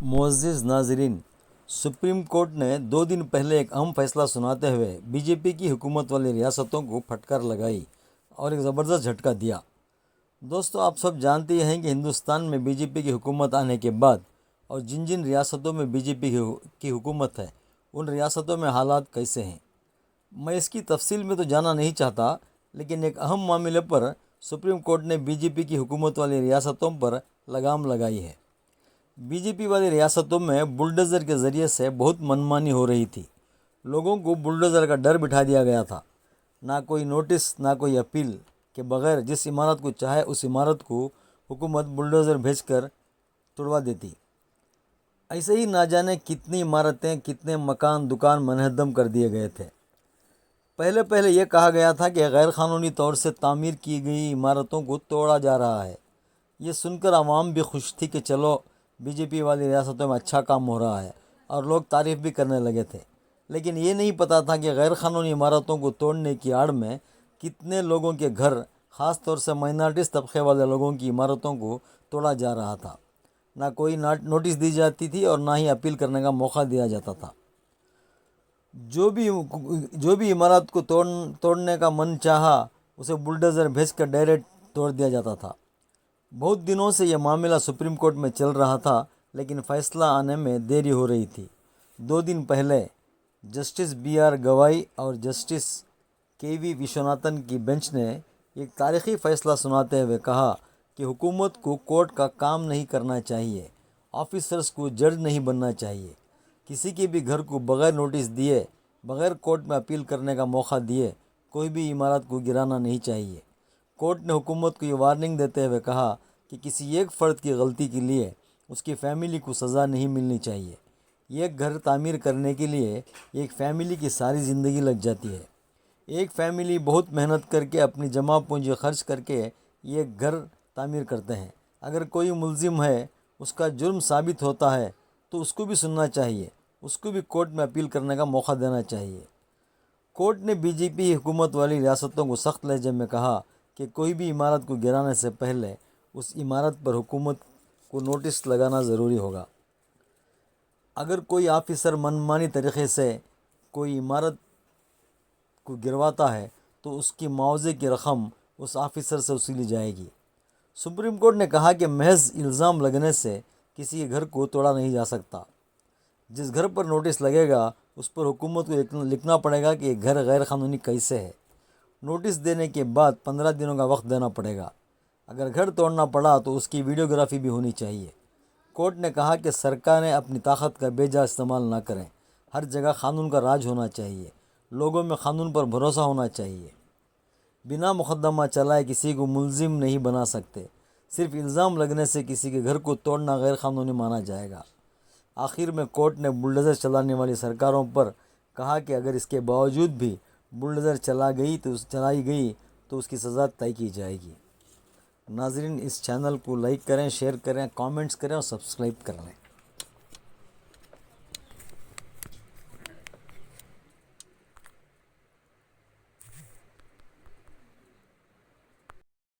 معزز ناظرین، supreme court نے 2 دن پہلے ایک اہم فیصلہ سناتے ہوئے بی جے پی کی حکومت والی ریاستوں کو پھٹکار لگائی اور ایک زبردست جھٹکا دیا۔ دوستو، آپ سب جانتے ہیں کہ ہندوستان میں بی جے پی کی حکومت آنے کے بعد اور جن جن ریاستوں میں بی جے پی کی حکومت ہے ان ریاستوں میں حالات کیسے ہیں۔ میں اس کی تفصیل میں تو جانا نہیں چاہتا، لیکن ایک اہم معاملے پر سپریم کورٹ نے بی جے پی کی حکومت والی ریاستوں پر لگام لگائی ہے۔ بی جے پی والی ریاستوں میں بلڈوزر کے ذریعے سے بہت منمانی ہو رہی تھی۔ لوگوں کو بلڈوزر کا ڈر بٹھا دیا گیا تھا۔ نہ کوئی نوٹس، نہ کوئی اپیل کے بغیر جس عمارت کو چاہے اس عمارت کو حکومت بلڈوزر بھیج کر توڑوا دیتی۔ ایسے ہی نہ جانے کتنی عمارتیں، کتنے مکان، دکان منہدم کر دیے گئے تھے۔ پہلے یہ کہا گیا تھا کہ غیر قانونی طور سے تعمیر کی گئی عمارتوں کو توڑا جا رہا ہے۔ یہ سن کر عوام بھی خوش تھی کہ چلو بی جے پی والی ریاستوں میں اچھا کام ہو رہا ہے، اور لوگ تعریف بھی کرنے لگے تھے۔ لیکن یہ نہیں پتہ تھا کہ غیر قانونی عمارتوں کو توڑنے کی آڑ میں کتنے لوگوں کے گھر، خاص طور سے مائنارٹیز طبقے والے لوگوں کی عمارتوں کو توڑا جا رہا تھا۔ نہ کوئی نوٹس دی جاتی تھی اور نہ ہی اپیل کرنے کا موقع دیا جاتا تھا۔ جو بھی عمارت کو توڑنے کا من چاہا اسے بلڈوزر بھیج کر ڈائریکٹ توڑ دیا جاتا تھا۔ بہت دنوں سے یہ معاملہ سپریم کورٹ میں چل رہا تھا، لیکن فیصلہ آنے میں دیری ہو رہی تھی۔ 2 دن پہلے جسٹس بی آر گوائی اور جسٹس کے وی وشوناتھن کی بینچ نے ایک تاریخی فیصلہ سناتے ہوئے کہا کہ حکومت کو کورٹ کا کام نہیں کرنا چاہیے، آفیسرز کو جج نہیں بننا چاہیے، کسی کے بھی گھر کو بغیر نوٹس دیے، بغیر کورٹ میں اپیل کرنے کا موقع دیے کوئی بھی عمارت کو گرانا نہیں چاہیے۔ کورٹ نے حکومت کو یہ وارننگ دیتے ہوئے کہا کہ کسی ایک فرد کی غلطی کے لیے اس کی فیملی کو سزا نہیں ملنی چاہیے۔ ایک گھر تعمیر کرنے کے لیے ایک فیملی کی ساری زندگی لگ جاتی ہے۔ ایک فیملی بہت محنت کر کے، اپنی جمع پونجی خرچ کر کے ایک گھر تعمیر کرتے ہیں۔ اگر کوئی ملزم ہے، اس کا جرم ثابت ہوتا ہے تو اس کو بھی سننا چاہیے، اس کو بھی کورٹ میں اپیل کرنے کا موقع دینا چاہیے۔ کورٹ نے بی جے پی حکومت والی ریاستوں کو سخت لہجے میں کہا کہ کوئی بھی عمارت کو گرانے سے پہلے اس عمارت پر حکومت کو نوٹس لگانا ضروری ہوگا۔ اگر کوئی آفیسر منمانی طریقے سے کوئی عمارت کو گرواتا ہے تو اس کی معاوضے کی رقم اس آفیسر سے وصولی جائے گی۔ سپریم کورٹ نے کہا کہ محض الزام لگنے سے کسی گھر کو توڑا نہیں جا سکتا۔ جس گھر پر نوٹس لگے گا اس پر حکومت کو لکھنا پڑے گا کہ یہ گھر غیر قانونی کیسے ہے۔ نوٹس دینے کے بعد 15 دنوں کا وقت دینا پڑے گا۔ اگر گھر توڑنا پڑا تو اس کی ویڈیوگرافی بھی ہونی چاہیے۔ کورٹ نے کہا کہ سرکاریں اپنی طاقت کا بے جا استعمال نہ کریں۔ ہر جگہ قانون کا راج ہونا چاہیے۔ لوگوں میں قانون پر بھروسہ ہونا چاہیے۔ بنا مقدمہ چلائے کسی کو ملزم نہیں بنا سکتے۔ صرف الزام لگنے سے کسی کے گھر کو توڑنا غیر قانونی مانا جائے گا۔ آخر میں کورٹ نے بلڈوزر چلانے والی سرکاروں پر کہا کہ اگر اس کے باوجود بھی بلڈوزر چلائی گئی تو اس کی سزا طے کی جائے گی۔ ناظرین، اس چینل کو لائک کریں، شیئر کریں، کامنٹس کریں اور سبسکرائب کر لیں۔